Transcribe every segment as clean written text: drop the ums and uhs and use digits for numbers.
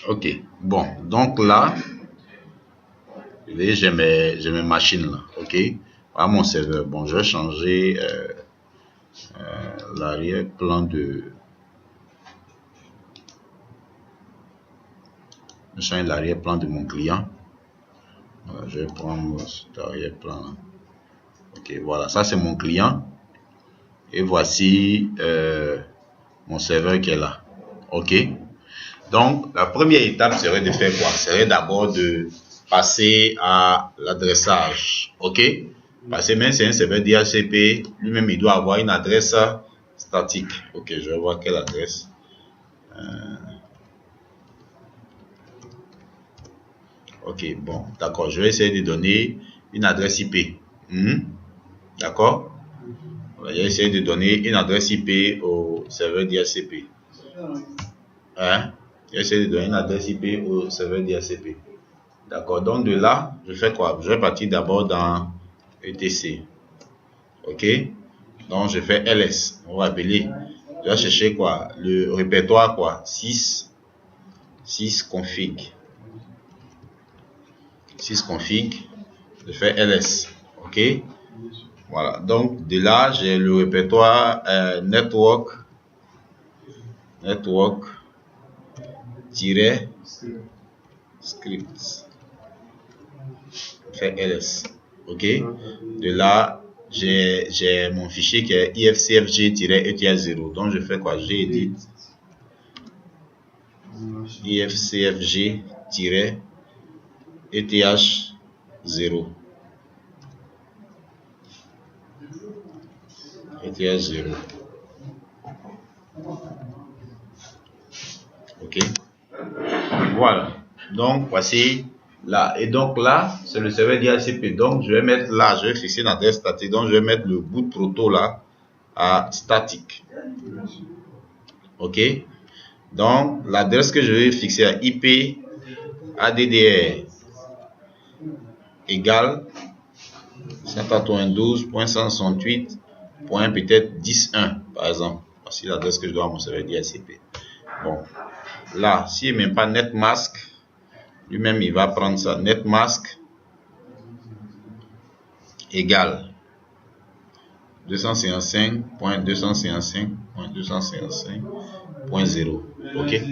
Ok, bon, donc là, j'ai mes machines là, ok. Voilà mon serveur. Bon, je vais changer l'arrière-plan de... Je change l'arrière-plan de mon client. Voilà, je vais prendre cet arrière-plan. Ok, voilà, ça c'est mon client. Et voici mon serveur qui est là. Ok. Donc, la première étape serait de faire quoi? Serait d'abord de passer à l'adressage. Ok? Parce que même si c'est un serveur DHCP, lui-même, il doit avoir une adresse statique. Ok, je vais voir quelle adresse. Ok, bon, d'accord. Je vais essayer de donner une adresse IP. D'accord? Je vais essayer de donner une adresse IP au serveur DHCP. Hein? Je vais essayer de donner une adresse IP au serveur DHCP. D'accord, donc de là, je fais quoi? Je vais partir d'abord dans ETC. Ok, donc je fais ls. On va appeler. Je vais chercher quoi? Le répertoire quoi? 6 config. 6 config. Je fais ls. Ok, voilà. Donc de là, j'ai le répertoire network script. Je fais ls. Ok, de là, j'ai mon fichier qui est ifcfg-eth0. Donc je fais quoi? J'édite ifcfg-eth0. eth0. Ok, voilà. Donc voici là, et donc là c'est le serveur DHCP. Donc je vais mettre là, je vais fixer une adresse statique. Donc je vais mettre le boot proto là à statique. Ok, donc l'adresse que je vais fixer à IP ADDR égale 192.168. peut-être 10.1 par exemple. Voici l'adresse que je dois à mon serveur DHCP. Bon, là, s'il n'est même pas netmask, lui-même il va prendre ça. Netmask égale 255.255.255.0. Ok.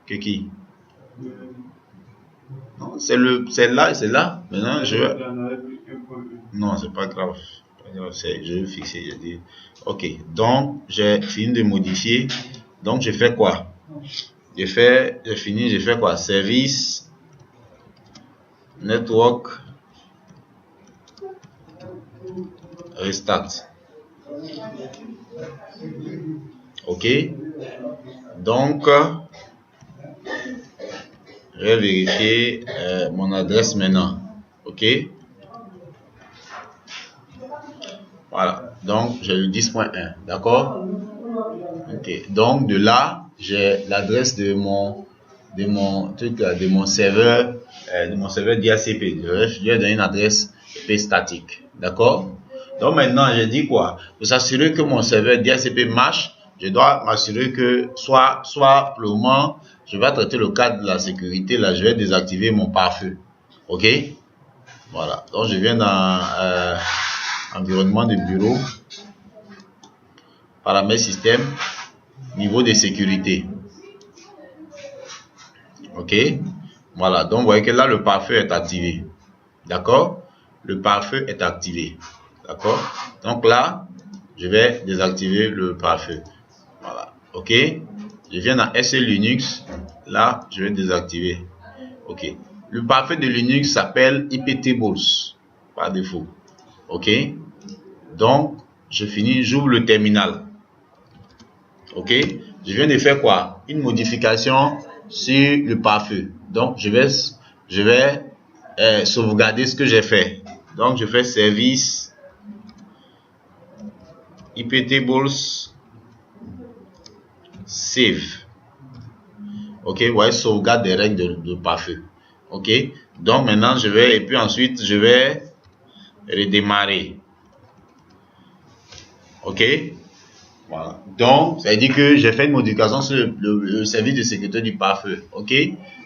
Que qui? Non, c'est là. Maintenant, non, c'est pas grave. Je vais fixer, je dis. Ok, donc j'ai fini de modifier. Donc je fais quoi? J'ai fait quoi? Service network restart. Ok, donc je vais vérifier mon adresse maintenant. Ok, voilà, donc j'ai le 10.1. D'accord. Ok, donc de là j'ai l'adresse de mon serveur DHCP. Je vais donner une adresse IP statique. D'accord. Donc maintenant j'ai dit quoi? Pour s'assurer que mon serveur DHCP marche, je dois m'assurer que soit pour le moment je vais traiter le cas de la sécurité. Là je vais désactiver mon pare-feu. Ok, voilà, donc je viens dans environnement de bureau, paramètres système, niveau de sécurité. Ok, voilà, donc vous voyez que là le pare-feu est activé. D'accord, le pare-feu est activé. D'accord, donc là je vais désactiver le pare-feu. Voilà, ok, je viens dans SE Linux, là je vais désactiver. Ok, le pare-feu de Linux s'appelle iptables par défaut. Ok, donc je finis, j'ouvre le terminal. Ok, je viens de faire quoi? Une modification sur le pare-feu. Donc je vais sauvegarder ce que j'ai fait. Donc je fais service iptables save. Ok, vous voyez, sauvegarde des règles de pare-feu. Ok, donc maintenant je vais, et puis ensuite je vais redémarrer. Ok, Voilà. Donc, ça veut dire que j'ai fait une modification sur le service de sécurité du pare-feu. OK?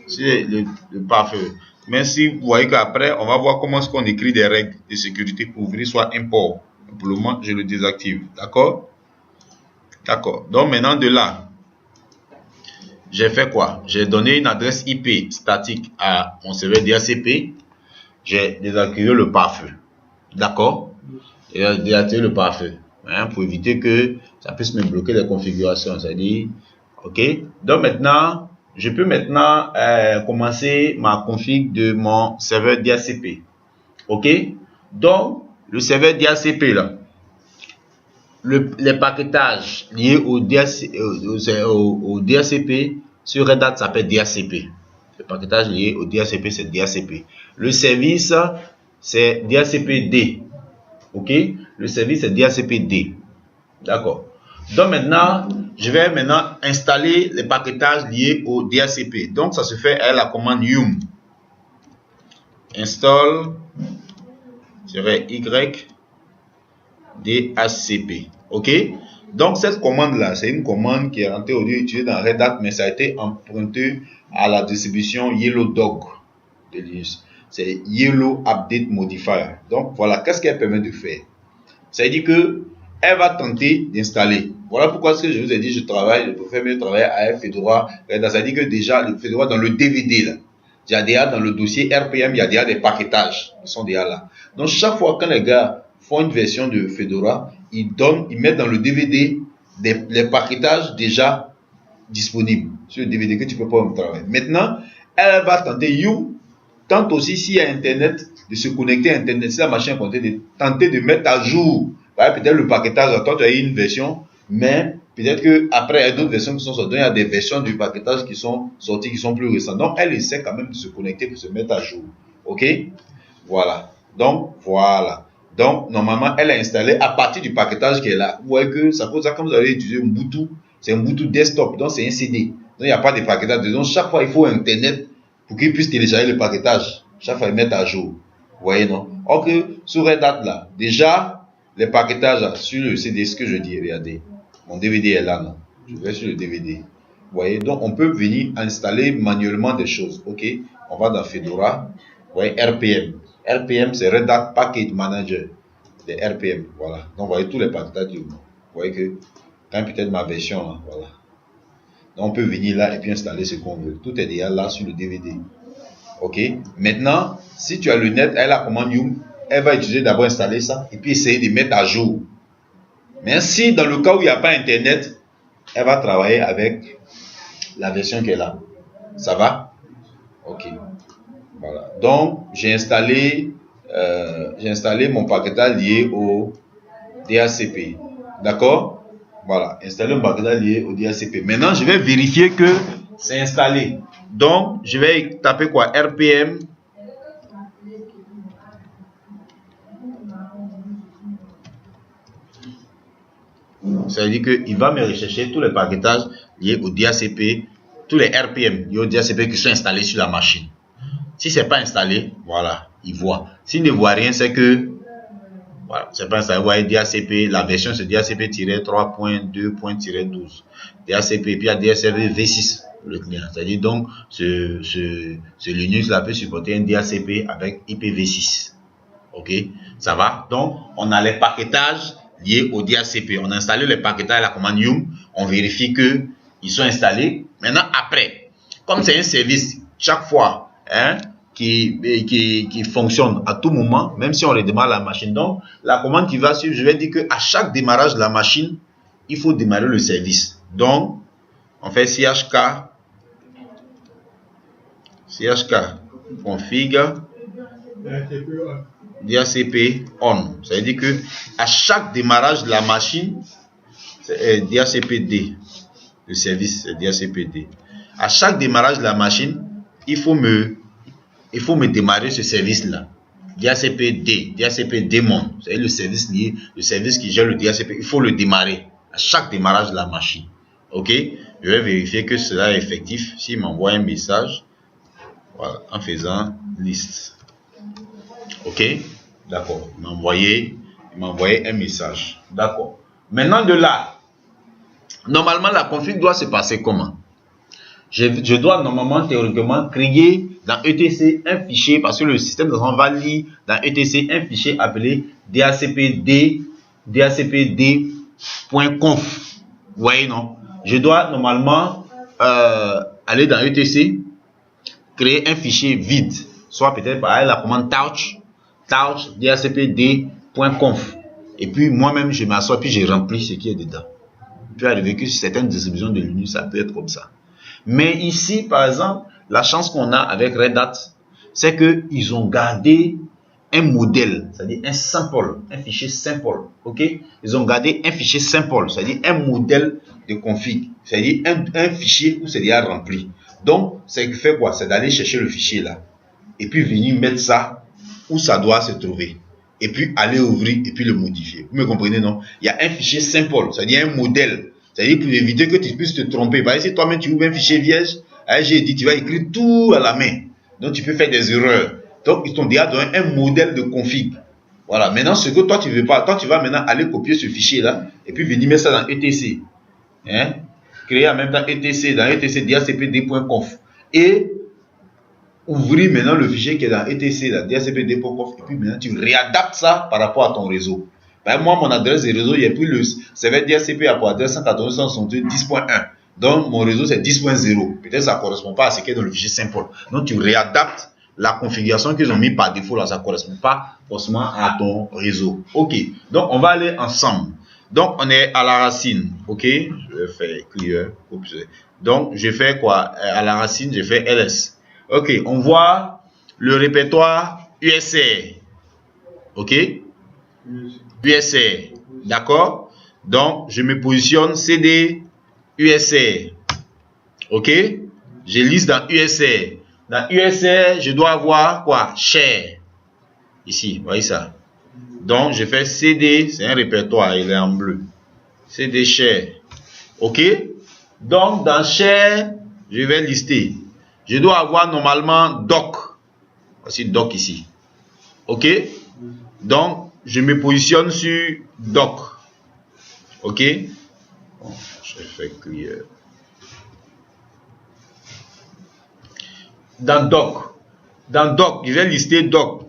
Sur le pare-feu. Mais si vous voyez qu'après, on va voir comment est-ce qu'on écrit des règles de sécurité pour ouvrir soit import. Pour le moment, je le désactive. D'accord? D'accord. Donc, maintenant, de là, j'ai fait quoi? J'ai donné une adresse IP statique à mon serveur DHCP. J'ai désactivé le pare-feu. D'accord? Et j'ai désactivé le pare-feu. Hein, pour éviter que ça puisse me bloquer les configurations. C'est-à-dire, OK? Donc maintenant, je peux maintenant commencer ma config de mon serveur DHCP. OK? Donc, le serveur DHCP là, les paquetages liés au DHCP sur Red Hat s'appelle DHCP. Le paquetage lié au DHCP, c'est DHCP. Le service, c'est DHCP-D. OK? Le service, c'est DHCP-D. D'accord. Donc maintenant, je vais maintenant installer les paquetages liés au DHCP. Donc ça se fait avec la commande yum. Install -y DHCP. OK? Donc cette commande-là, c'est une commande qui est rentrée au lieu utilisée dans Red Hat, mais ça a été emprunté à la distribution Yellow Dog de Linux. C'est Yellow Update Modifier. Donc voilà, qu'est-ce qu'elle permet de faire? Ça veut dire que elle va tenter d'installer. Voilà pourquoi ce que je vous ai dit, je préfère mieux travailler avec Fedora Red Hat. Ça veut dire que déjà, le Fedora dans le DVD, là, il y a déjà dans le dossier RPM, il y a déjà des paquetages qui sont déjà là. Donc chaque fois que les gars font une version de Fedora, ils mettent dans le DVD les paquetages déjà disponibles sur le DVD que tu peux pas travailler. Maintenant, elle va tenter tente aussi s'il y a Internet, de se connecter à Internet, si la machine est de tenter de mettre à jour. Peut-être le paquetage, toi tu as une version, mais peut-être qu'après il y a d'autres versions qui sont sorties, il y a des versions du paquetage qui sont sorties, qui sont plus récentes. Donc elle essaie quand même de se connecter pour se mettre à jour. OK? Voilà. Donc, voilà. Donc, normalement, elle est installée à partir du paquetage qui est là. Vous voyez que ça cause ça, comme vous allez utiliser Ubuntu, c'est un Ubuntu desktop, donc c'est un CD. Donc, il n'y a pas de paquetage. Donc, chaque fois, il faut Internet pour qu'il puisse télécharger le paquetage. Chaque fois, il met à jour. Vous voyez, non? Ok, sur Red Hat, là, déjà, les paquetages là, sur le CD, ce que je dis, regardez. Mon DVD est là, non? Je vais sur le DVD. Vous voyez, donc, on peut venir installer manuellement des choses. Ok, on va dans Fedora. Vous voyez, RPM. RPM, c'est Red Hat Package Manager. Les RPM, voilà. Donc, vous voyez tous les paquetages. Vous voyez que, quand peut-être ma version, là, voilà. Donc, on peut venir là et puis installer ce qu'on veut. Tout est déjà là sur le DVD. OK. Maintenant, si tu as le net, elle a la commande yum, elle va utiliser d'abord installer ça et puis essayer de mettre à jour. Mais si dans le cas où il n'y a pas Internet, elle va travailler avec la version qui est là. Ça va? OK. Voilà. Donc, j'ai installé mon paquetage lié au DHCP. D'accord? Voilà. Installer mon paquetage lié au DHCP. Maintenant, je vais vérifier que c'est installé. Donc, je vais taper quoi? RPM. Ça veut dire qu'il va me rechercher tous les paquetages liés au DHCP, tous les RPM liés au DHCP qui sont installés sur la machine. Si ce n'est pas installé, voilà, il voit. S'il ne voit rien, c'est que, voilà, c'est pas installé. Vous voyez, DHCP, la version c'est DHCP-3.2.12. DHCP, puis il y a DHCP V6, le client. C'est-à-dire, donc, ce Linux-là peut supporter un DHCP avec IPv6. OK? Ça va? Donc, on a les paquetages liés au DHCP. On a installé les paquetages à la commande yum. On vérifie qu'ils sont installés. Maintenant, après, comme c'est un service, chaque fois, hein, qui fonctionne à tout moment, même si on redémarre la machine. Donc, la commande qui va suivre, je vais dire qu'à chaque démarrage de la machine, il faut démarrer le service. Donc, on fait chk config DHCP on. Ça veut dire que à chaque démarrage de la machine, c'est DHCP-D. Le service, c'est DHCP-D. À chaque démarrage de la machine, il faut me démarrer ce service-là. DHCP-D, DHCP-Daemon. C'est le service lié, le service qui gère le DHCP. Il faut le démarrer à chaque démarrage de la machine. OK? Je vais vérifier que cela est effectif. S'il m'envoie un message, voilà, en faisant liste. OK? D'accord. Il m'a envoyé un message. D'accord. Maintenant de là, Normalement, la config doit se passer comment? Je dois normalement, théoriquement, créer dans ETC un fichier, parce que le système va lire dans ETC un fichier appelé DHCPD.conf. Vous voyez, non? Je dois normalement aller dans ETC, créer un fichier vide, soit peut-être par la commande touch DHCPD.conf. Et puis moi-même, je m'assois, puis je remplis ce qui est dedans. Il peut arriver que sur certaines distributions de Linux, ça peut être comme ça. Mais ici, par exemple, la chance qu'on a avec Red Hat, c'est qu'ils ont gardé un modèle, c'est-à-dire un sample, un fichier sample, ok? Ils ont gardé un fichier sample, c'est-à-dire un modèle de config, c'est-à-dire un fichier où c'est déjà rempli. Donc, c'est fait quoi? C'est d'aller chercher le fichier là, et puis venir mettre ça où ça doit se trouver, et puis aller ouvrir et puis le modifier. Vous me comprenez, non? Il y a un fichier sample, c'est-à-dire un modèle. C'est-à-dire pour éviter que tu puisses te tromper. Par exemple, si toi-même tu ouvres un fichier vierge, j'ai dit, tu vas écrire tout à la main. Donc tu peux faire des erreurs. Donc ils t'ont déjà donné un modèle de config. Voilà. Maintenant, ce que toi tu veux pas, toi tu vas maintenant aller copier ce fichier-là et puis venir mettre ça dans ETC. Hein? Créer en même temps ETC, dans ETC DHCPD.conf. Et ouvrir maintenant le fichier qui est dans ETC, dans DHCPD.conf. Et puis maintenant tu réadaptes ça par rapport à ton réseau. Ben moi, mon adresse de réseau, il n'y a plus le serveur DHCP à pour adresse 192.168.10.1. Donc, mon réseau, c'est 10.0. Peut-être que ça ne correspond pas à ce qui est dans le fichier simple. Donc, tu réadaptes la configuration qu'ils ont mis par défaut là. Ça ne correspond pas forcément à ton réseau. OK. Donc, on va aller ensemble. Donc, on est à la racine. OK. Je vais faire clear. Donc, je fais quoi? À la racine, je fais ls. OK. On voit le répertoire USR. OK. USR, d'accord? Donc, je me positionne CD USR, ok? Je liste dans USR. Dans USR, je dois avoir quoi? Share. Ici, vous voyez ça? Donc, je fais CD, c'est un répertoire, il est en bleu. CD share, ok? Donc, dans share, je vais lister. Je dois avoir normalement doc. Voici doc ici, ok? Donc, je me positionne sur doc. Ok? Bon, je fais clear. Dans doc, je vais lister doc.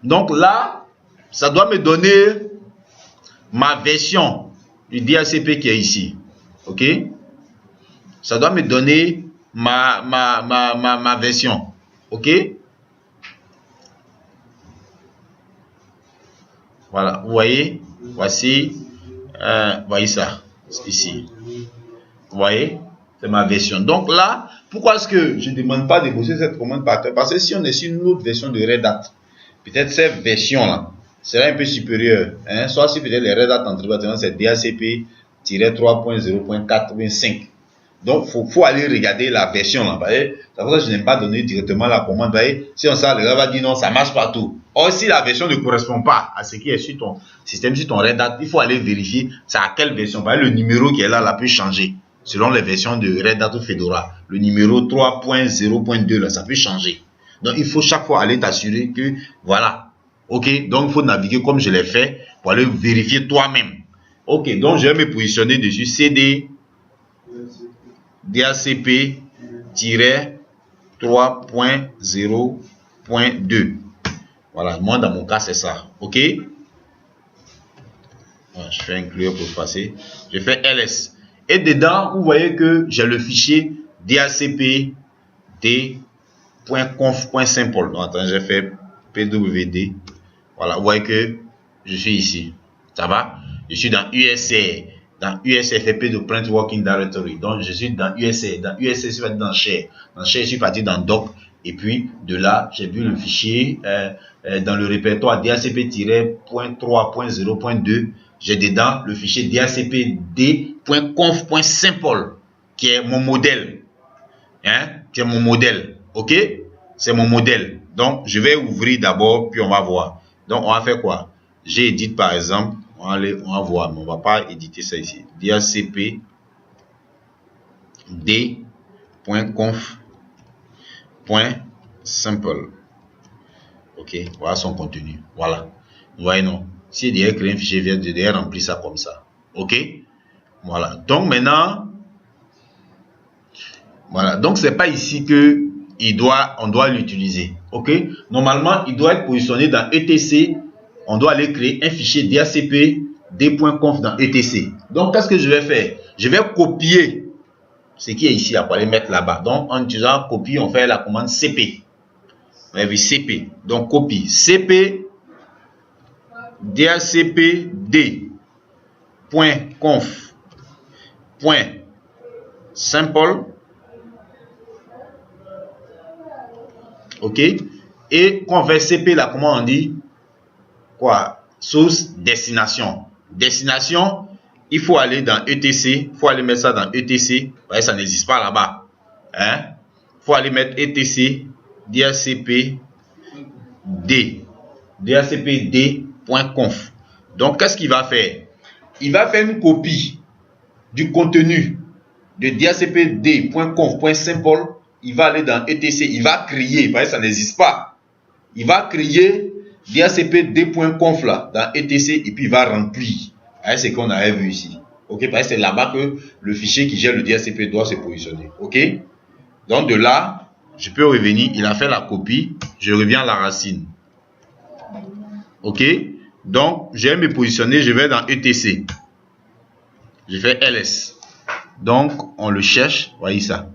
Donc là, ça doit me donner ma version du DHCP qui est ici. Ok? Ça doit me donner ma version. Ok? Voilà, vous voyez, voici, voyez ça, ici. Vous voyez, c'est ma version. Donc là, pourquoi est-ce que je ne demande pas de bosser cette commande par terre? Parce que si on est sur une autre version de Red Hat, peut-être cette version-là sera un peu supérieure. Hein? Soit si peut-être les Red Hat Enterprise, c'est DHCP-3.0.4.5. Donc, faut aller regarder la version là. C'est pour ça que je n'aime pas donner directement la commande. Si on sait, le gars va dire non, ça marche partout. Or, si la version ne correspond pas à ce qui est sur ton système, sur ton Red Hat, il faut aller vérifier c'est à quelle version. Le numéro qui est là peut changer selon les versions de Red Hat ou Fedora. Le numéro 3.0.2 là, ça peut changer. Donc, il faut chaque fois aller t'assurer que voilà. Ok, donc il faut naviguer comme je l'ai fait pour aller vérifier toi-même. Ok, donc je vais me positionner dessus CD DHCP-3.0.2. Voilà, moi dans mon cas c'est ça. Ok. Voilà, je fais inclure pour passer. Je fais ls. Et dedans, vous voyez que j'ai le fichier DHCP-D.conf.simple. Donc attends, j'ai fait pwd. Voilà, vous voyez que je suis ici. Ça va? Je suis dans USR. Dans USR, FP de Print Working Directory. Donc, je suis dans USR. Dans USR, je suis parti dans Share. Dans Share, je suis parti dans Doc. Et puis, de là, j'ai vu le fichier dans le répertoire DHCP-3.0.2. J'ai dedans le fichier DHCP-D.conf.simple qui est mon modèle. Hein? Qui est mon modèle. OK? C'est mon modèle. Donc, je vais ouvrir d'abord, puis on va voir. Donc, on va faire quoi? J'ai édité, par exemple. On va voir, mais on ne va pas éditer ça ici. DHCP D.conf.simple. Ok, voilà son contenu. Voilà. Vous voyez, non? Si il y a créé un fichier vierge, je vais remplir ça comme ça. Ok? Voilà. Donc maintenant, voilà. Donc c'est pas ici que on doit l'utiliser. OK? Normalement, il doit être positionné dans etc. On doit aller créer un fichier DHCP d.conf dans etc. Donc qu'est-ce que je vais faire? Je vais copier ce qui est ici là pour aller mettre là-bas. Donc en utilisant copie, on fait la commande cp. Vous avez vu cp. Donc copie cp DHCP d.conf .simple. OK? Et quand on fait CP là, comment on dit? Quoi? Source destination. Destination, il faut aller dans etc. Il faut aller mettre ça dans etc. Vous voyez, ça n'existe pas là-bas. Hein? Il faut aller mettre etc. DHCP D. DHCP D.conf. Donc, qu'est-ce qu'il va faire? Il va faire une copie du contenu de DHCP D.conf.simple. Il va aller dans etc. Il va créer, vous voyez, ça n'existe pas. Il va créer DHCP D.conf là, dans etc. et puis il va remplir. C'est ce qu'on avait vu ici. OK? Parce que c'est là-bas que le fichier qui gère le DHCP doit se positionner. OK? Donc de là, je peux revenir. Il a fait la copie. Je reviens à la racine. OK? Donc, je vais me positionner. Je vais dans etc. Je fais ls. Donc, on le cherche. Vous voyez ça?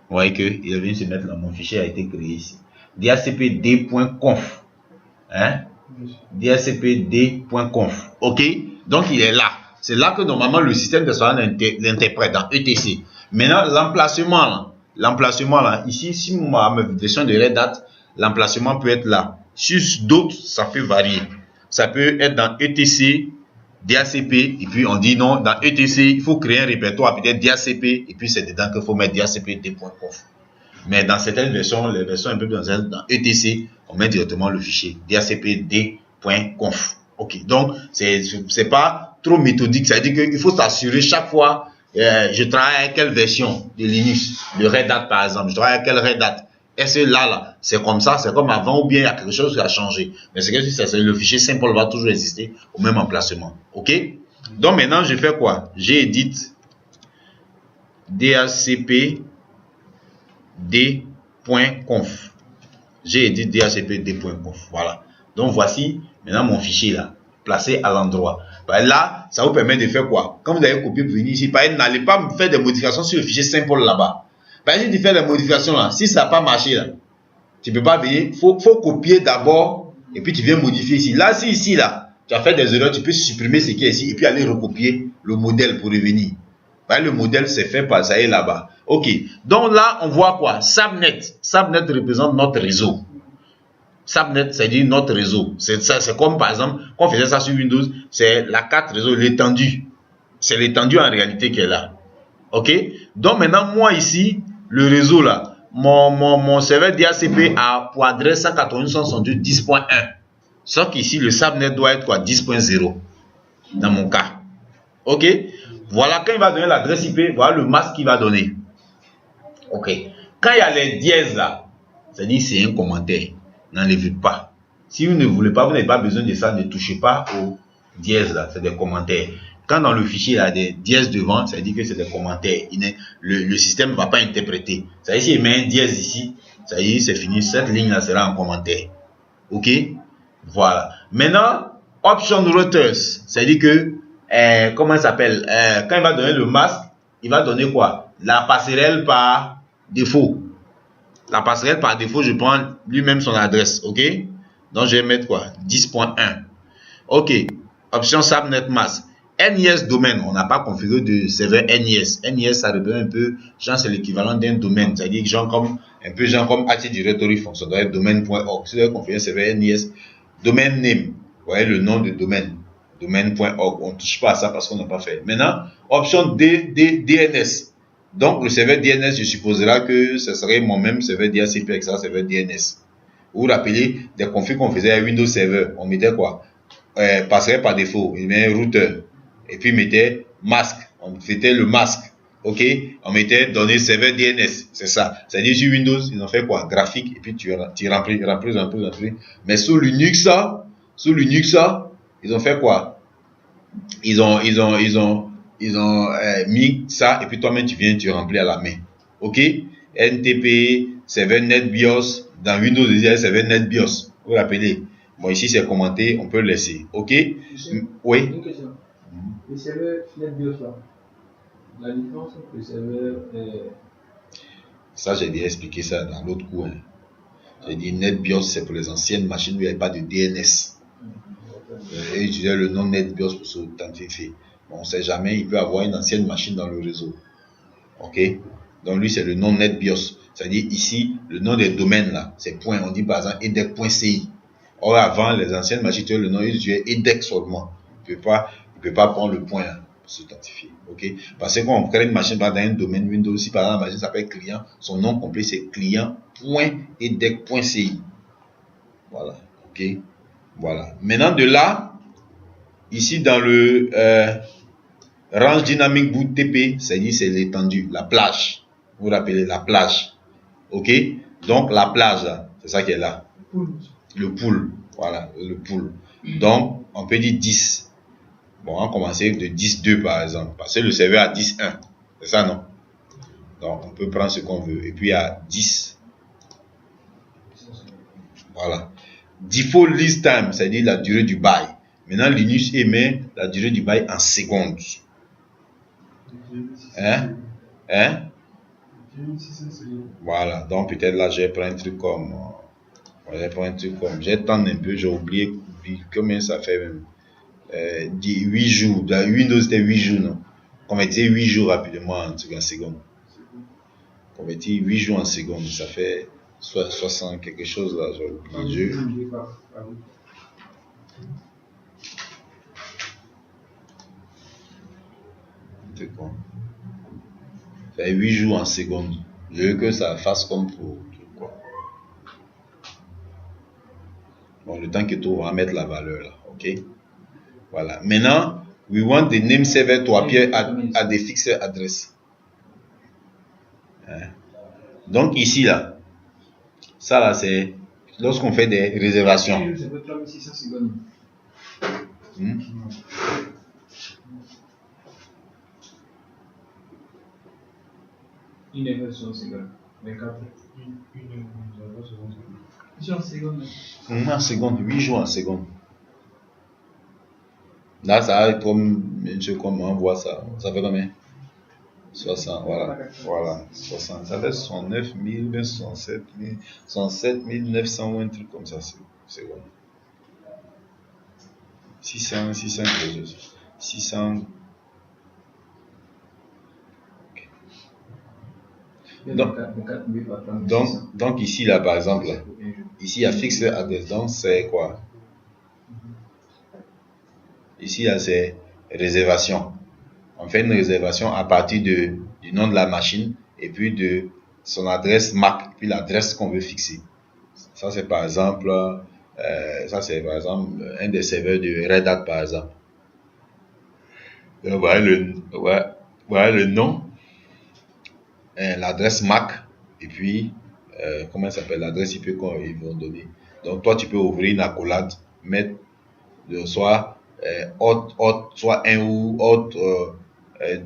Vous voyez qu'il est venu se mettre là. Mon fichier a été créé ici. DHCP D.conf. Hein? DHCP D.conf. OK? Donc, il est là. C'est là que normalement le système de sauvegarde l'interprète dans etc. Maintenant, l'emplacement là, ici, si ma version de Red Hat, l'emplacement peut être là. Sur d'autres, ça peut varier. Ça peut être dans etc. DHCP, et puis on dit non, dans etc. il faut créer un répertoire, peut-être DHCP, et puis c'est dedans qu'il faut mettre DHCP D.conf. Mais dans certaines versions, les versions un peu plus anciennes, dans etc. on met directement le fichier DHCP D.conf. OK, donc c'est pas trop méthodique, ça veut dire qu'il faut s'assurer chaque fois, je travaille avec quelle version de Linux, de Red Hat par exemple, je travaille avec quelle Red Hat. Est-ce que là, c'est comme ça, c'est comme avant, ou bien il y a quelque chose qui a changé. Mais c'est que le fichier simple va toujours exister au même emplacement. OK? Donc maintenant, je fais quoi? J'édite DHCP D.conf. J'édite DHCP D.conf. Voilà. Donc voici maintenant mon fichier là, placé à l'endroit. Là, ça vous permet de faire quoi? Quand vous avez copié pour venir ici, n'allez pas me faire des modifications sur le fichier simple là-bas. Par exemple, si tu fais les modifications là, si ça n'a pas marché là, tu ne peux pas venir, faut copier d'abord et puis tu viens modifier ici. Là, si ici là, tu as fait des erreurs, tu peux supprimer ce qui est ici et puis aller recopier le modèle pour revenir. Le modèle c'est fait par ça et là-bas. OK. Donc là, on voit quoi? Subnet. Subnet représente notre réseau. Subnet, c'est-à-dire notre réseau. C'est comme par exemple, quand on faisait ça sur Windows, c'est la carte réseau, l'étendue. C'est l'étendue en réalité qui est là. OK. Donc maintenant, moi ici, le réseau là, mon serveur DHCP a pour adresse 192.168.10.1. Sauf qu'ici, le subnet doit être quoi? 10.0 dans mon cas. OK. Voilà, quand il va donner l'adresse IP, voilà le masque qu'il va donner. OK. Quand il y a les dièses là, c'est-à-dire c'est un commentaire. N'enlevez pas. Si vous ne voulez pas, vous n'avez pas besoin de ça, ne touchez pas aux dièses là, c'est des commentaires. Quand dans le fichier il y a des dièses devant, ça veut dire que c'est des commentaires. Le système ne va pas interpréter. Ça veut dire s'il met un dièse ici, ça y est, c'est fini. Cette ligne là sera en commentaire. OK? Voilà. Maintenant, option routers, ça veut dire que, comment ça s'appelle? Quand il va donner le masque, il va donner quoi? La passerelle par défaut. La passerelle par défaut, je prends lui-même son adresse. OK? Donc, je vais mettre quoi? 10.1. OK. Option subnet mask. NIS domaine, on n'a pas configuré de serveur NIS. NIS, ça représente un peu, genre, c'est l'équivalent d'un domaine. C'est-à-dire, genre comme Active Directory Function, ça doit être domaine.org. Si vous avez configuré un serveur NIS, domaine name, vous voyez le nom de domaine, domaine.org. On ne touche pas à ça parce qu'on n'a pas fait. Maintenant, option DNS. Donc, le serveur DNS, je supposerai que ce serait moi-même serveur DHCP avec ça, serveur DNS. Vous vous rappelez des configs qu'on faisait à Windows Server, on mettait quoi? Passerait par défaut, il met routeur. Et puis, il mettait masque. On mettait le masque. OK? On mettait données serveur DNS. C'est ça. C'est-à-dire, sur Windows, ils ont fait quoi? Graphique. Et puis, tu remplis. Mais sous Linux, ils ont fait quoi? Ils ont ils ont mis ça, et puis toi-même, tu viens, tu remplis à la main. OK? NTP, serveur NetBIOS. Dans Windows, il y a serveur NetBIOS. Vous vous rappelez? Bon, ici, c'est commenté, on peut le laisser. OK? Oui? Une question. Le serveur NetBIOS, là, la différence entre le serveur... Ça, j'ai déjà expliqué ça dans l'autre cours. Hein. J'ai dit NetBIOS, c'est pour les anciennes machines où il n'y avait pas de DNS. Et utiliser le nom NetBIOS pour s'authentifier. Bon, on ne sait jamais, il peut avoir une ancienne machine dans le réseau. OK? Donc lui, c'est le nom NetBIOS. C'est-à-dire ici, le nom des domaines là, c'est point. On dit par exemple edec.ci. Or avant, les anciennes machines, le nom, ils utilisaient edec seulement. Il ne peut pas prendre le point là, pour s'authentifier. OK? Parce que quand on crée une machine dans un domaine Windows, si par exemple la machine s'appelle client, son nom complet c'est client.edec.ci. Voilà. OK? Voilà. Maintenant de là, ici dans le range dynamic boot TP, c'est-à-dire c'est l'étendue, la plage. Vous vous rappelez la plage. OK? Donc la plage, c'est ça qui est là. Le pool. Voilà, le pool. Donc, on peut dire 10. Bon, on va commencer de 10.2 par exemple. Parce que le serveur a 10.1. C'est ça, non? Donc, on peut prendre ce qu'on veut. Et puis, à 10. Voilà. Default list time, c'est-à-dire la durée du bail. Maintenant, Linux émet la durée du bail en secondes. Hein? Voilà. Donc, peut-être là, je vais prendre un truc comme... J'attends un peu, j'ai oublié combien ça fait même. 8 jours. Dans Windows, c'était 8 jours, non? Convertir 8 jours rapidement en secondes. Convertir 8 jours en secondes, ça fait 60 quelque chose là, j'ai oublié. C'est quoi? Ça fait 8 jours en secondes. Je veux que ça fasse comme pour quoi. Bon, le temps que tout, on va mettre la valeur là, ok? Voilà. Maintenant, we want the name server to appear at the fixed address. Hein? Donc ici là, ça là c'est lorsqu'on fait des réservations. Une version seconde. 24. En seconde. En seconde, 8 jours en seconde. Là, ça va comme on voit ça. Ça fait combien? 60, voilà. Voilà, 60. Ça fait 69 000, 67 900 ou un truc comme ça. C'est bon. 600. Donc ici, là, par exemple, là, ici, il y a fixe adresse. Donc, c'est quoi? Ici, là, c'est réservation. On fait une réservation à partir du nom de la machine et puis de son adresse MAC, puis l'adresse qu'on veut fixer. Ça, c'est par exemple, un des serveurs de Red Hat, par exemple. Donc, voilà le nom, l'adresse MAC, et puis, comment ça s'appelle, l'adresse IP qu'ils vont donner. Donc, toi, tu peux ouvrir une accolade, mettre soit soit 1 ou autre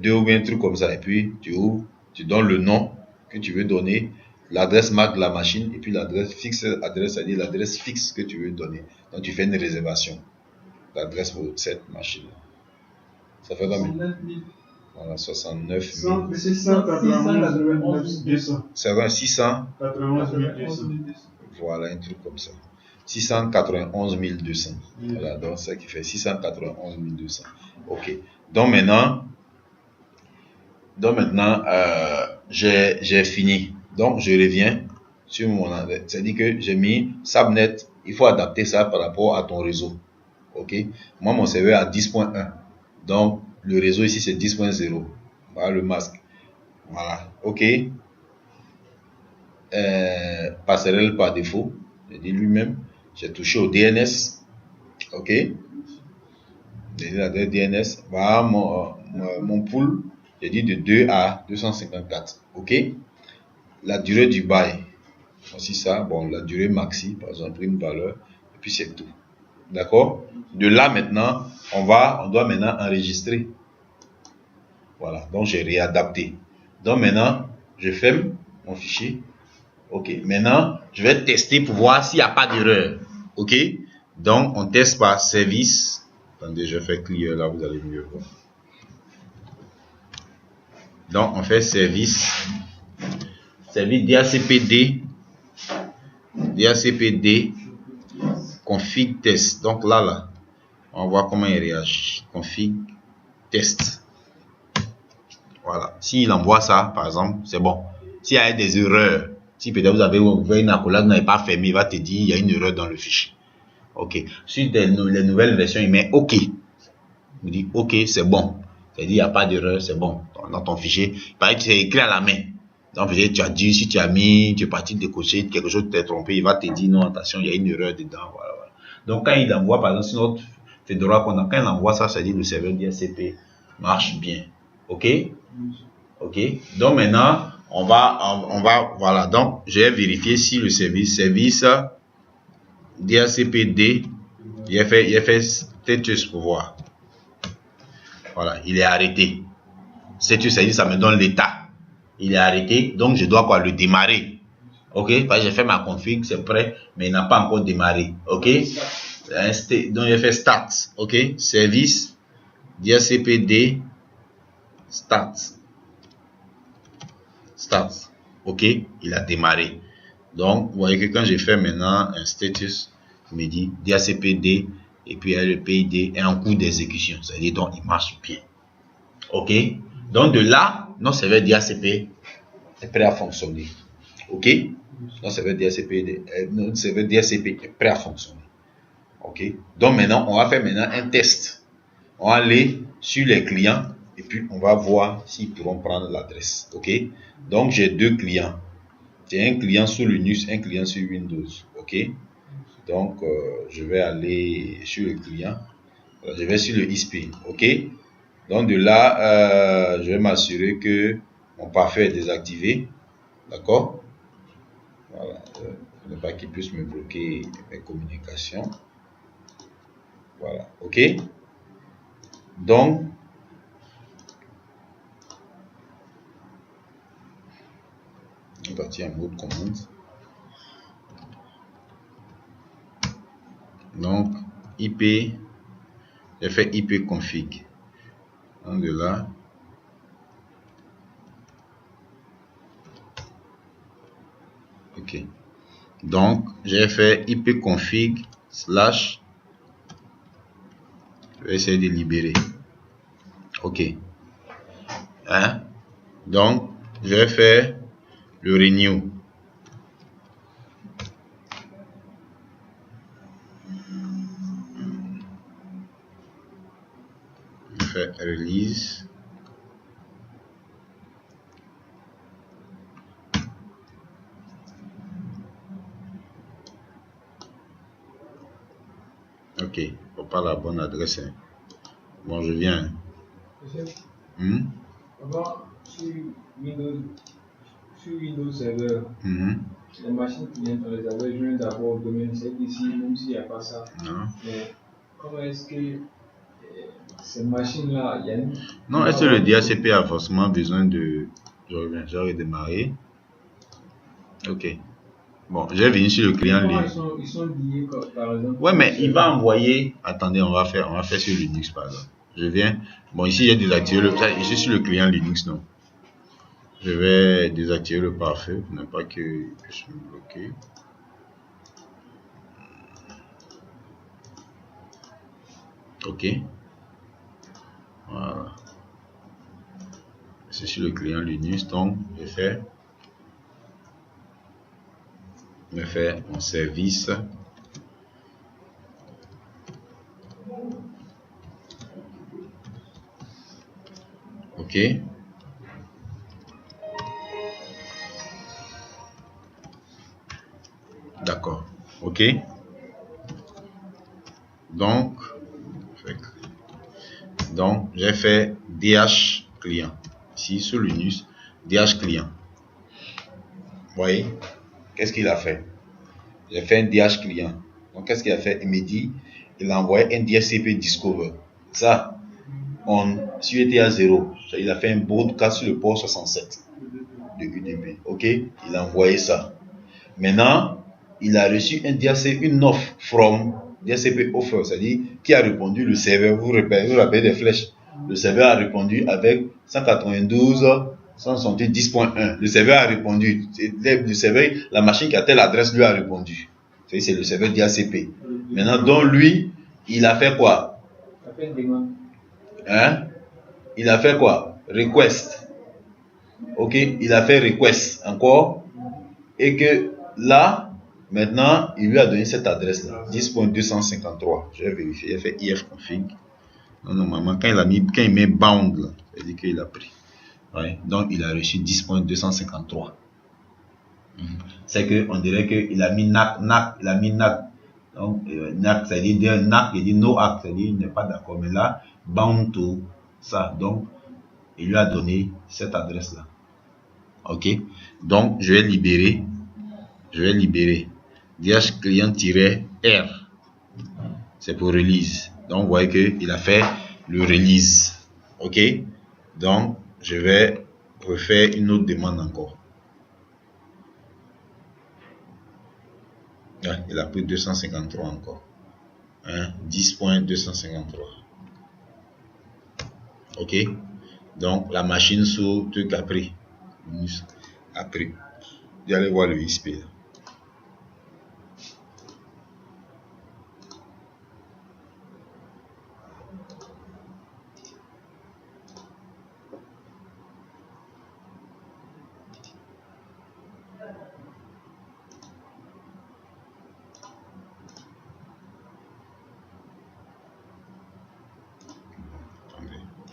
2 ou bien un truc comme ça, et puis tu ouvres, tu donnes le nom que tu veux donner, l'adresse MAC de la machine, et puis l'adresse fixe, c'est-à-dire l'adresse fixe que tu veux donner. Donc, tu fais une réservation d'adresse pour cette machine. Ça fait combien? Voilà, 69 000. C'est 691 200. C'est vrai, 600. 91 200. Voilà, un truc comme ça. 691 200. Voilà, donc ça qui fait 691 200. Ok. Donc maintenant, j'ai fini. Donc je reviens sur mon adresse. C'est-à-dire que j'ai mis Subnet. Il faut adapter ça par rapport à ton réseau. Ok. Moi, mon serveur a 10.1. Donc le réseau ici c'est 10.0. Voilà le masque. Voilà. Ok. Passerelle par défaut. Je dis lui-même. J'ai touché au DNS. Ok. L'adresse DNS. Voilà mon pool. J'ai dit de 2 à 254. Ok. La durée du bail. Voici ça. Bon, la durée maxi. Par exemple, une valeur. Et puis c'est tout. D'accord. De là maintenant, on doit maintenant enregistrer. Voilà, donc j'ai réadapté. Donc maintenant, je ferme mon fichier. Ok, maintenant, je vais tester pour voir s'il n'y a pas d'erreur. Ok, donc on teste par service. Attendez, je fais clear là, vous allez mieux voir. Donc on fait service DHCP-D config test. Donc là, on va voir comment il réagit. Config test. Voilà. S'il envoie ça, par exemple, c'est bon. S'il y a des erreurs, si peut-être vous avez ouvert une accolade, vous n'avez pas fermé, il va te dire il y a une erreur dans le fichier. OK. Sur les nouvelles versions, il met OK. Il dit OK, c'est bon. C'est-à-dire il n'y a pas d'erreur, c'est bon. Dans ton fichier, pareil, tu es écrit à la main. Donc, tu as dit, si tu as mis, tu es parti décocher, quelque chose t'est trompé, il va te dire non, attention, il y a une erreur dedans. Voilà, voilà. Donc, quand il envoie, par exemple, sur notre Fedora, quand il envoie ça, ça dit le serveur DHCP marche bien. OK? OK. Donc, maintenant, on va, voilà. Donc, j'ai vérifié si le service DHCP-D, il a fait status pour voir. Voilà, il est arrêté. Status, ça dit, ça me donne l'état. Il est arrêté, donc je dois quoi, le démarrer. OK, parce que j'ai fait ma config, c'est prêt, mais il n'a pas encore démarré. OK, donc j'ai fait start. OK, service DHCP-D start. OK, il a démarré. Donc vous voyez que quand j'ai fait maintenant un status, il me dit DHCP-D et puis le PID est en cours d'exécution. C'est-à-dire donc il marche bien. OK, donc de là, notre serveur DHCP est prêt à fonctionner. OK, notre serveur DHCP est prêt à fonctionner. OK, donc maintenant, on va faire un test. On va aller sur les clients et puis on va voir s'ils pourront prendre l'adresse. OK, donc j'ai deux clients. J'ai un client sous Linux, un client sur Windows. OK, donc je vais aller sur le client. Je vais sur le ISP. OK, donc de là, je vais m'assurer que mon parfait est désactivé. D'accord? Voilà. Ne pas qu'il puisse me bloquer mes communications. Voilà. OK? Donc, on va partir en mode commande. Donc, IP, j'ai fait IP config. Donc de là, OK. Donc, j'ai fait ipconfig / je vais essayer de libérer. OK. Hein? Donc, je vais faire le renew. Je fais release. OK, pas la bonne adresse. Hein. Bon, je viens. Avant, sur Windows Server, les machines clientes, on les avait jointes d'abord au domaine. C'est ici, même s'il n'y a pas ça. Non. Mais comment est-ce que ces machines-là, il y a une... Non, est-ce que le DHCP a forcément besoin de... Je reviens, j'ai redémarré. OK. Bon, j'ai venu sur le client libre. Ils sont liés, par exemple. Ouais, mais il va envoyer. Attendez, on va faire sur Linux par exemple. Je viens. Bon, ici j'ai désactivé le. Je suis sur le client Linux, non. Je vais désactiver le parfait pour ne pas qu'il puisse me bloquer. OK. Voilà. C'est sur le client Linux, donc je fais mon service. OK. D'accord. OK. Donc j'ai fait DH client. Ici sur Linux, DH client. Vous voyez, qu'est-ce qu'il a fait? J'ai fait un DH client. Donc qu'est-ce qu'il a fait? Il me dit, il a envoyé un DHCP Discover. Ça. sur ETA 0, il a fait un broadcast sur le port 67 de UDP. Ok, il a envoyé ça. Maintenant, il a reçu une offre from DHCP offer, c'est-à-dire qui a répondu le serveur. Vous rappelez des flèches. Le serveur a répondu avec 192.168.10.1. Le serveur a répondu. Le serveur, la machine qui a telle adresse lui a répondu. C'est le serveur DHCP. Maintenant, donc lui, il a fait quoi? Il a fait une demande. Hein? Il a fait quoi? Request. Ok, il a fait request encore. Et que là, maintenant, il lui a donné cette adresse-là, 10.253. Je vais vérifier. Il a fait ifconfig. Non, normalement, quand il met bound, là, ça veut dire qu'il a pris. Ouais. Donc, il a reçu 10.253. C'est qu'on dirait qu'il a mis NAC, il a mis NAC. Donc, NAC, ça veut dire NAC, il dit no act, ça veut dire il n'est pas d'accord. Mais là, bound to ça. Donc, il lui a donné cette adresse-là. Ok. Donc, je vais libérer DH client-R. C'est pour release. Donc, vous voyez qu'il a fait le release. Ok. Donc, je vais refaire une autre demande encore. Ah, il a pris 253 encore. Hein? 10.253. Ok. Donc, la machine sous truc a pris. Vous allez voir le ISP là.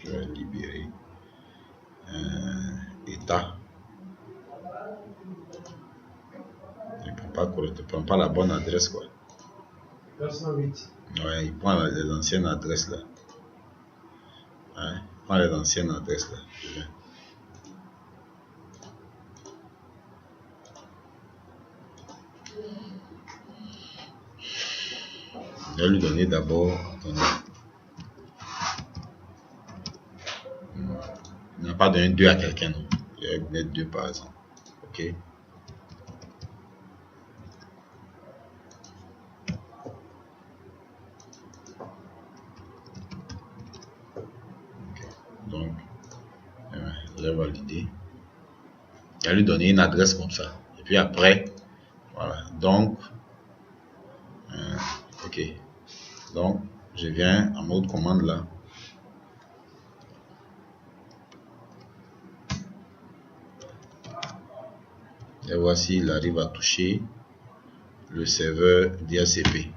Je vais libérer état. Il ne prend pas la bonne adresse quoi. 408. Ouais, il prend les anciennes adresses là. Ouais, il prend les anciennes adresses là. Je vais lui donner d'abord. Il n'a pas donné 2 à quelqu'un, non. Je vais mettre 2 par exemple. Ok. Donc, je vais valider. Je vais lui donner une adresse comme ça. Et puis après, voilà. Donc, ok. Donc, je viens en mode commande là. Et voici, il arrive à toucher le serveur DHCP.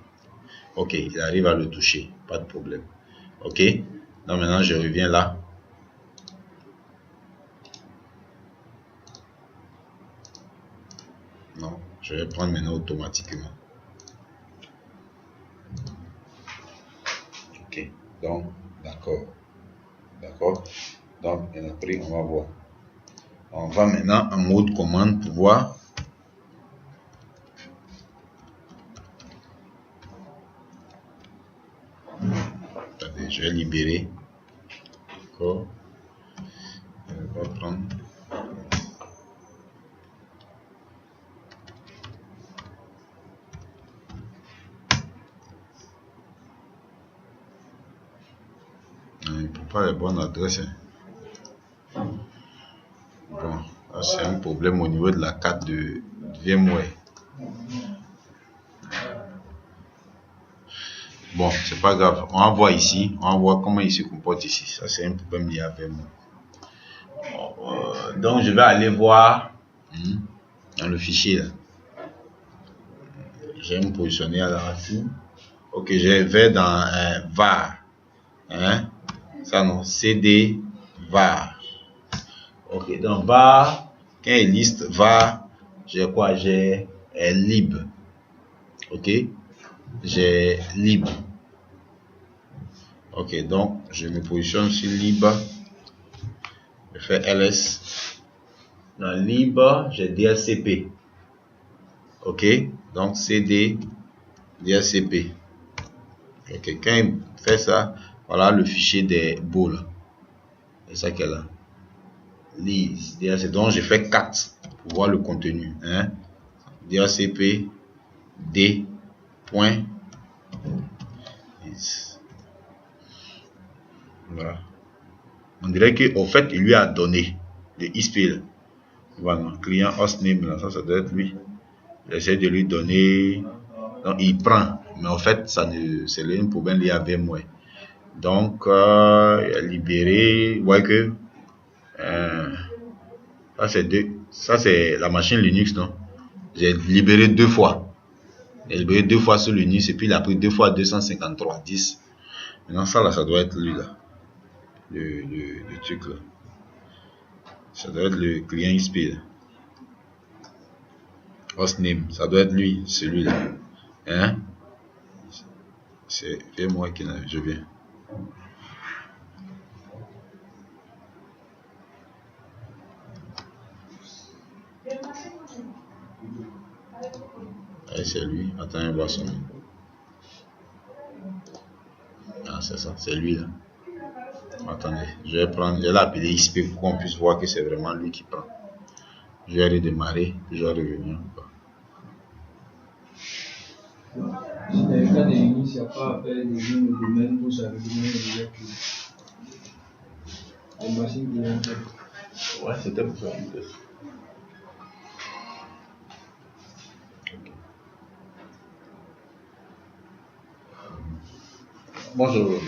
Ok, il arrive à le toucher. Pas de problème. Ok. Donc maintenant, je reviens là. Non, je vais prendre maintenant automatiquement. Ok, donc, d'accord. D'accord. Donc, il a pris, on va voir. On va maintenant en mode commande pour voir. Attendez, je vais libérer. D'accord. On va prendre. Il ne prend pas la bonne adresse. Bon, c'est un problème au niveau de la carte de VMware. Bon, c'est pas grave. On va voir ici. On va voir comment il se comporte ici. Ça, c'est un problème lié à VMware. Donc, je vais aller voir dans le fichier. Je vais me positionner à la racine. Ok, je vais dans var. Hein? Ça non, cd var. Ok, dans var, quand il liste var, j'ai quoi? J'ai lib. Ok, j'ai lib. Ok, donc je me positionne sur lib. Je fais ls. Dans lib, j'ai DHCP. Ok, donc cd DHCP. Ok, quand il fait ça, Voilà le fichier des bouts là. C'est ça qu'elle a. Lise. C'est donc j'ai fait 4 pour voir le contenu. Hein? DHCP D. Point. Voilà. On dirait qu'au fait, il lui a donné le ISP. Voilà, client hostname, là, ça doit être lui. J'essaie de lui donner. Donc, il prend. Mais en fait, ça ne, c'est un problème lié avec moi. Donc, il a libéré. Vous voyez que ça, c'est la machine Linux, non? J'ai libéré 2 fois. J'ai libéré 2 fois sur Linux et puis il a pris 2 fois 253.10. Maintenant, ça, là, ça doit être lui, là. Le truc, là. Ça doit être le client XP, là. Hostname, ça doit être lui, celui-là. Hein? C'est moi qui n'ai, je viens. Et c'est lui. Attends, on voit son nom. Ah, c'est ça, c'est lui là. Attendez, je vais prendre, je vais l'appeler XP pour qu'on puisse voir que c'est vraiment lui qui prend. Je vais redémarrer, puis je vais revenir. Si dans le cas de Linux, il n'y a pas à faire des noms de domaine pour ça, le domaine déjà que les machines qui l'ont fait. Ouais, c'était pour ça. Bonjour.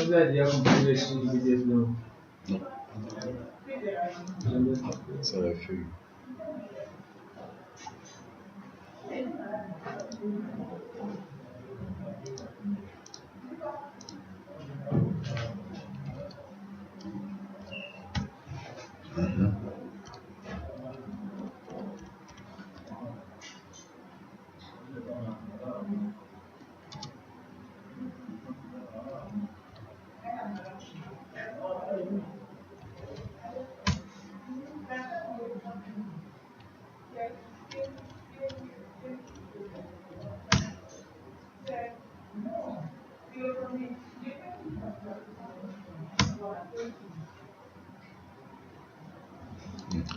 Vous avez déjà compris les choses qui étaient dedans? Non. Ça va faire.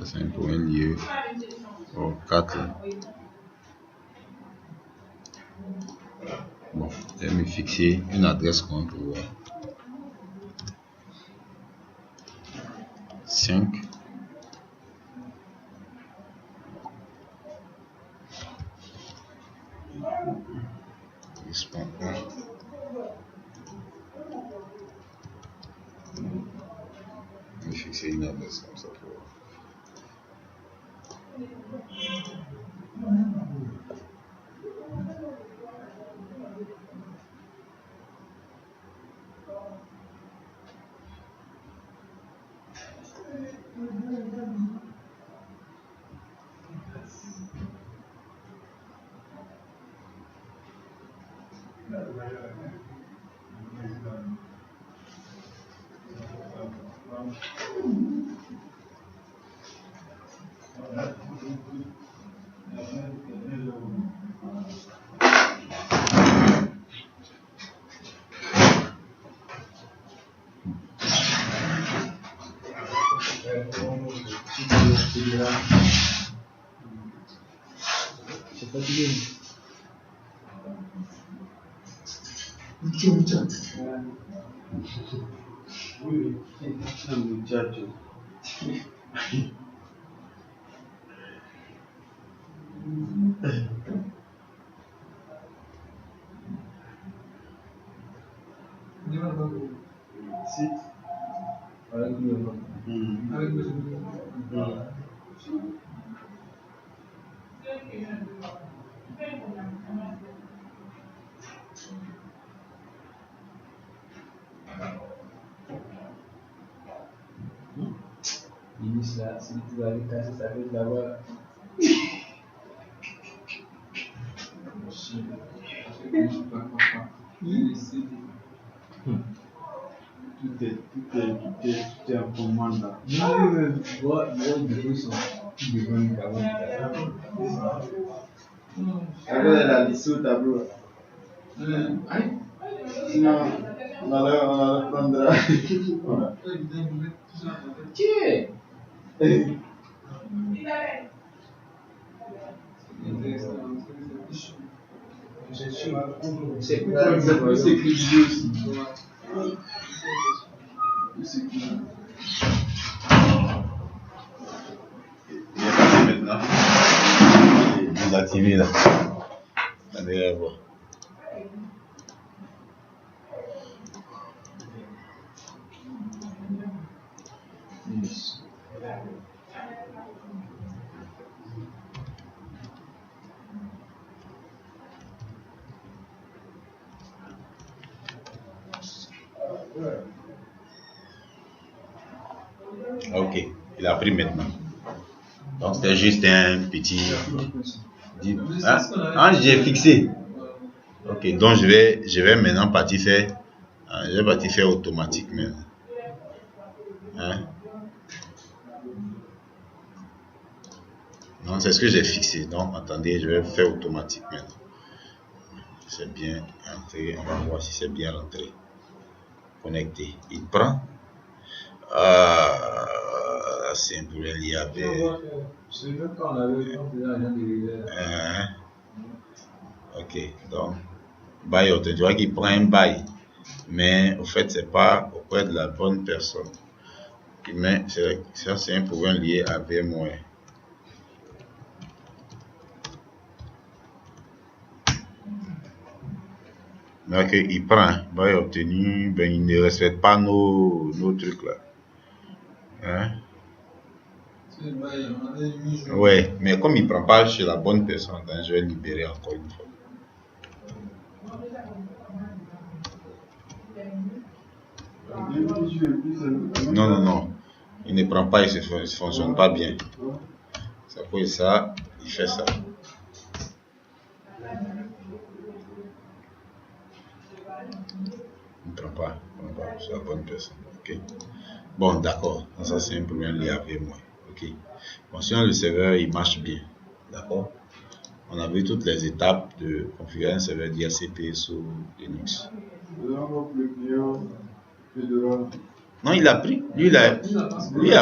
C'est un problème lié au 4. Bon, je vais me fixer une adresse qu'on peut voir. 5. Je vais fixer une adresse comme ça pour voir. C'est fatigué. Oui, c'est un muchacho. Dímelo. site. Avec le nom. Avec le nom. Inice là, si tu vas aller casser sa tête là-bas. Tout est en commande là. Non, tu vois, ils sont devenus d'abord. Après, elle a lissé au tableau. Sinon, on allait prendre. Voilà. Tiens! C'est plus comme ça, c'est plus vieux aussi. Il est passé maintenant. Il est désactivé là. Allez la voir. Ok, il a pris maintenant. Donc c'était juste un petit. Ah, j'ai fixé. Ok, donc je vais maintenant partir faire. Je vais partir faire automatique maintenant. Hein? Non, c'est ce que j'ai fixé. Donc attendez, je vais faire automatique maintenant. C'est bien entré. On va voir si c'est bien rentré. Connecté. Il prend. C'est un problème lié avec. C'est le même quand on avait Ok, donc bail auto. Tu vois qu'il prend un bail, mais au fait c'est pas auprès de la bonne personne. Mais ça c'est un problème lié avec moi. Donc il prend bail obtenu, ben il ne respecte pas nos trucs là. Hein? Ouais, mais comme il prend pas chez la bonne personne, donc je vais libérer encore une fois. Non. Il ne prend pas, il ne fonctionne pas bien. C'est pour ça, il fait ça. Il ne prend pas chez la bonne personne. Ok. Bon, d'accord. Ça, c'est un problème lié avec moi. Ok. Bon, sinon, le serveur, il marche bien. D'accord. On a vu toutes les étapes de configurer un serveur DHCP sous Linux. Non, il a pris. Lui, il n'a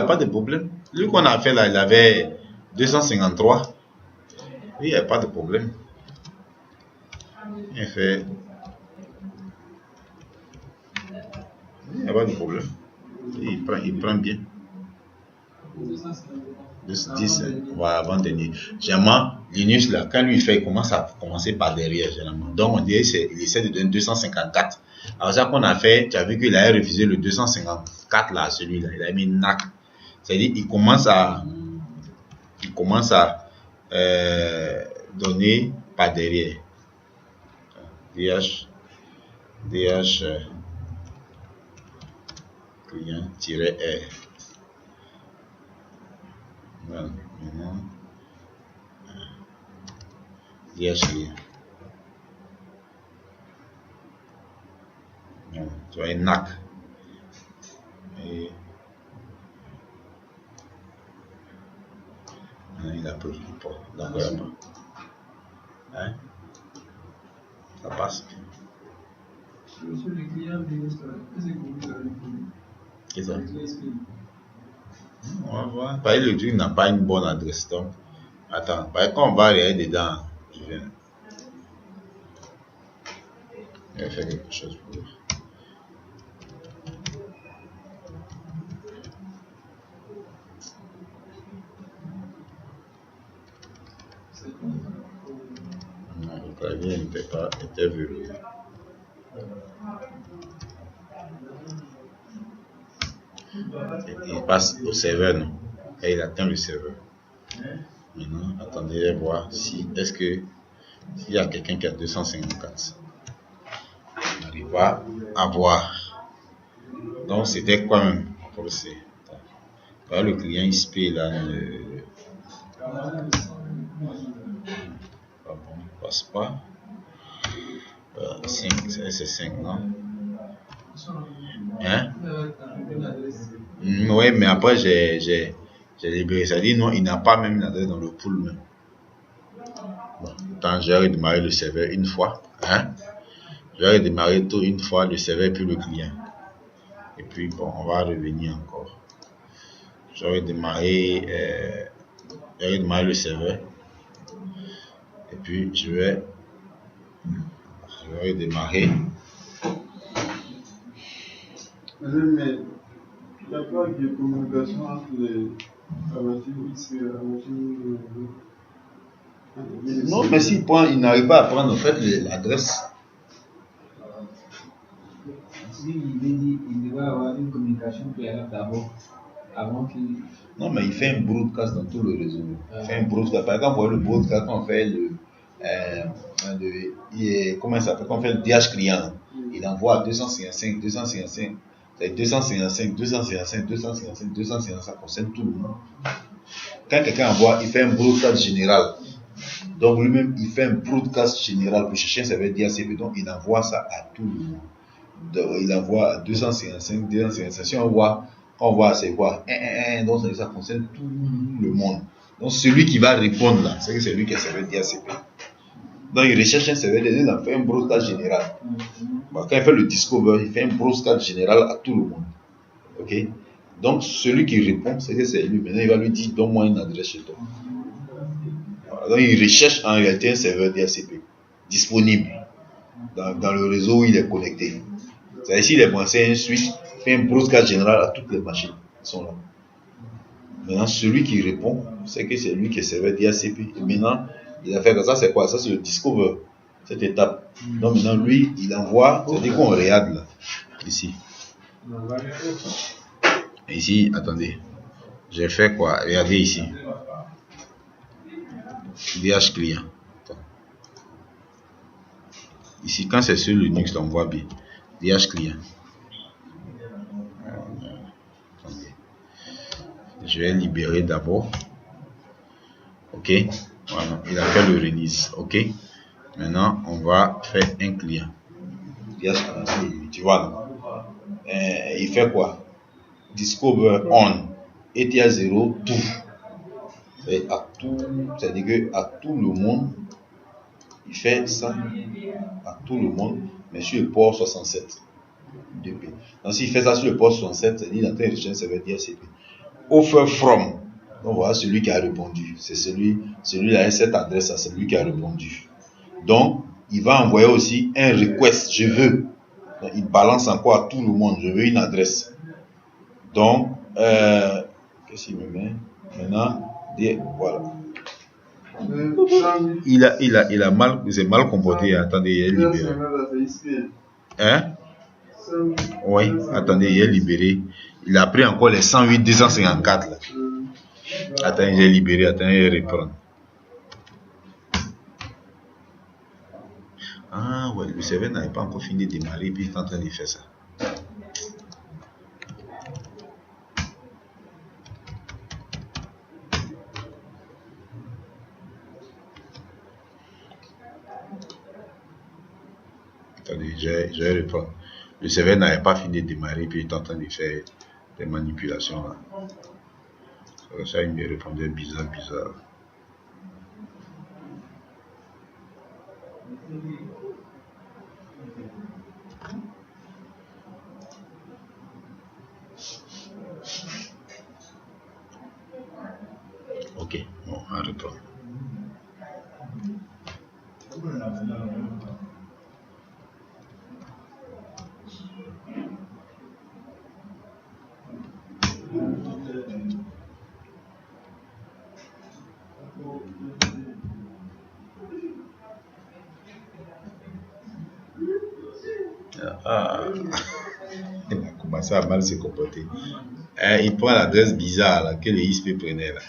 pas de problème. Lui qu'on a fait là, il avait 253. Lui, il n'y a pas de problème. Il fait. Il n'y a pas de problème. Il prend bien. 10, voilà, avant-dernier. Généralement, Linux, là, quand lui il fait, il commence à commencer par derrière, généralement. Donc, on dirait qu'il essaie de donner 254. Alors, ça qu'on a fait, tu as vu qu'il a refusé le 254 là, celui-là. Il a mis NAC. C'est-à-dire, il commence à donner par derrière. DH client-R. Voilà, maintenant. DH client. Voilà, tu vois, une NAC. Et il a pris le port. Donc, voilà. Hein? Ça passe. Qu'est-ce que ça? On va voir. Parce que le truc n'a pas une bonne adresse. Donc, attends. Parce que quand on va aller dedans, je viens. Je vais faire quelque chose pour vous. Non, le clavier était verrouillé. Il passe au serveur, non? Et il atteint le serveur. Maintenant, attendez, je vais voir si est-ce que s'il y a quelqu'un qui a 254, on n'arrive pas à voir. Donc c'était quoi même? Le client XP là ne passe pas. 5, c'est 5, non? Hein? Oui, mais après j'ai libéré. Ça dit non, il n'a pas même l'adresse dans le pool même. Bon, pourtant j'ai redémarré le serveur une fois. Hein? J'ai redémarré tout une fois le serveur puis le client. Et puis bon, on va revenir encore. J'ai redémarré le serveur. Et puis je vais redémarrer. Mais il n'y a pas de communication entre la machine X et la machine. Non, mais il n'arrive pas à prendre en fait l'adresse. Il doit avoir une communication préalable d'abord, avant qu'il. Non, mais il fait un broadcast dans tout le réseau. Il fait un broadcast. Par exemple, le broadcast, on fait comment ça s'appelle? On fait le DH client. Il envoie 255, 255. C'est 255, 255, 255, 255, ça concerne tout le monde. Quand quelqu'un envoie, il fait un broadcast général. Donc lui-même, il fait un broadcast général pour chercher un serveur DHCP. Donc il envoie ça à tout le monde. Donc, il envoie à 255, 255. Si on voit, c'est quoi? Donc ça concerne tout le monde. Donc celui qui va répondre là, c'est celui qui a serveur DHCP. Donc il recherche un serveur, il a fait un broadcast général. Bon, quand il fait le discover, il fait un broadcast général à tout le monde. Ok? Donc celui qui répond, c'est lui. Maintenant il va lui dire, donne-moi une adresse chez toi. Voilà. Donc il recherche en réalité un serveur DHCP disponible dans le réseau où il est connecté. C'est-à-dire s'il est branché un switch, il fait un broadcast général à toutes les machines qui sont là. Maintenant celui qui répond, c'est lui qui est serveur DHCP. Et maintenant, il a fait comme ça, c'est quoi? Ça c'est le discover, cette étape. Donc maintenant lui, il envoie, c'est-à-dire qu'on regarde là, ici. Ici, attendez. J'ai fait quoi? Regardez ici. DH client. Ici, quand c'est sur Linux, on voit bien. DH client. Attendez. Je vais libérer d'abord. Ok. Voilà. Il a fait le release. Ok. Maintenant, on va faire un client. DH client. Tu vois là. Il fait quoi? Discover on. ETH 0, tout. C'est-à-dire que à tout le monde, il fait ça à tout le monde, mais sur le port 67. Donc s'il fait ça sur le port 67, c'est-à-dire qu'il est en train de rechercher un serveur DHCP. Offer from, donc voilà celui qui a répondu. C'est celui-là, cette adresse, c'est celui qui a répondu. Donc il va envoyer aussi un request, je veux. Donc, il balance encore à tout le monde, je veux une adresse. Donc, qu'est-ce qu'il me met? Maintenant, voilà. Il a mal, c'est mal comporté. Attendez, il est libéré. Hein? Oui, attendez, il est libéré. Il a pris encore les 108 254 là. Attendez, il est libéré. Attendez, il reprend. Ah ouais, le serveur n'avait pas encore fini de démarrer, puis il est en train de faire ça. Attendez, je vais reprendre. Le serveur n'avait pas fini de démarrer, puis il est en train de faire des manipulations là. Ça, il me répondait bizarre. Ok, bon, on reprend. commencé à mal se comporter. Il prend l'adresse bizarre là, que le ISP prenait là.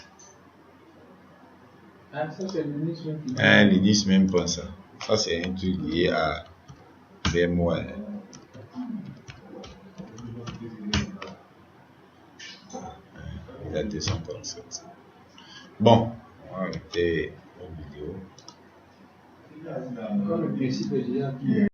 Ah, ça c'est Linux même. Linux même prend ça. Ça c'est un truc lié à VMware. Il a 237. Bon, on va arrêter la vidéo. Comme le principe est déjà